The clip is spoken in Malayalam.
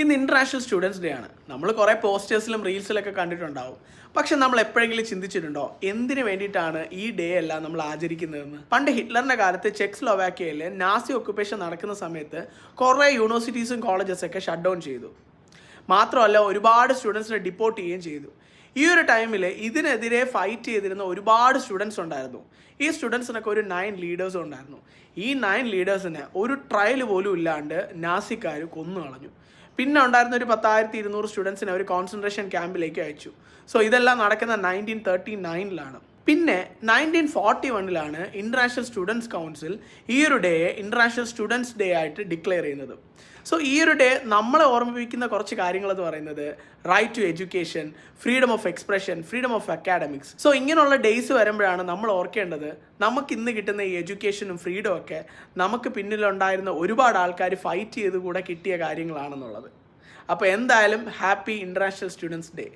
ഇന്ന് ഇന്റർനാഷണൽ സ്റ്റുഡൻസ് ഡേ ആണ്. നമ്മൾ കുറേ പോസ്റ്റേഴ്സിലും റീൽസിലൊക്കെ കണ്ടിട്ടുണ്ടാവും. പക്ഷെ നമ്മൾ എപ്പോഴെങ്കിലും ചിന്തിച്ചിട്ടുണ്ടോ എന്തിനു വേണ്ടിയിട്ടാണ് ഈ ഡേ എല്ലാം നമ്മൾ ആചരിക്കുന്നതെന്ന്? പണ്ട് ഹിറ്റ്ലറിന്റെ കാലത്ത് ചെക്സ്ലോവാക്യയിൽ നാസി ഒക്കുപ്പേഷൻ നടക്കുന്ന സമയത്ത് കുറേ യൂണിവേഴ്സിറ്റീസും കോളേജസൊക്കെ ഷട്ട് ഡൗൺ ചെയ്തു. മാത്രമല്ല ഒരുപാട് സ്റ്റുഡൻസിനെ ഡിപ്പോർട്ട് ചെയ്യുകയും ചെയ്തു. ഈ ഒരു ടൈമിൽ ഇതിനെതിരെ ഫൈറ്റ് ചെയ്തിരുന്ന ഒരുപാട് സ്റ്റുഡൻസ് ഉണ്ടായിരുന്നു. ഈ സ്റ്റുഡൻസിനൊക്കെ ഒരു 9 ലീഡേഴ്സും ഉണ്ടായിരുന്നു. ഈ 9 ലീഡേഴ്സിനെ ഒരു ട്രയൽ പോലും ഇല്ലാണ്ട് നാസിക്കാർ കൊന്നു കളഞ്ഞു. പിന്നെ ഉണ്ടായിരുന്ന ഒരു 10,200 സ്റ്റുഡൻസിനെ ഒരു കോൺസെൻട്രേഷൻ ക്യാമ്പിലേക്ക് അയച്ചു. സോ ഇതെല്ലാം നടക്കുന്ന 1939 പിന്നെ 1941 ഇന്റർനാഷണൽ സ്റ്റുഡൻസ് കൗൺസിൽ ഈ ഒരു ഡേയെ ഇന്റർനാഷണൽ സ്റ്റുഡൻസ് ഡേ ആയിട്ട് ഡിക്ലെയർ ചെയ്യുന്നത്. സോ ഈ ഒരു ഡേ നമ്മളെ ഓർമ്മിപ്പിക്കുന്ന കുറച്ച് കാര്യങ്ങളെന്ന് പറയുന്നത് right to education, freedom of expression, freedom of academics. So ഇങ്ങനെയുള്ള ഡേയ്സ് വരുമ്പോഴാണ് നമ്മൾ ഓർക്കേണ്ടത് നമുക്ക് ഇന്ന് കിട്ടുന്ന ഈ എഡ്യൂക്കേഷനും ഫ്രീഡം ഒക്കെ നമുക്ക് പിന്നിലുണ്ടായിരുന്ന ഒരുപാട് ആൾക്കാർ ഫൈറ്റ് ചെയ്ത് കൂടെ കിട്ടിയ കാര്യങ്ങളാണെന്നുള്ളത്. അപ്പോൾ എന്തായാലും ഹാപ്പി ഇന്റർനാഷണൽ സ്റ്റുഡൻസ് ഡേ.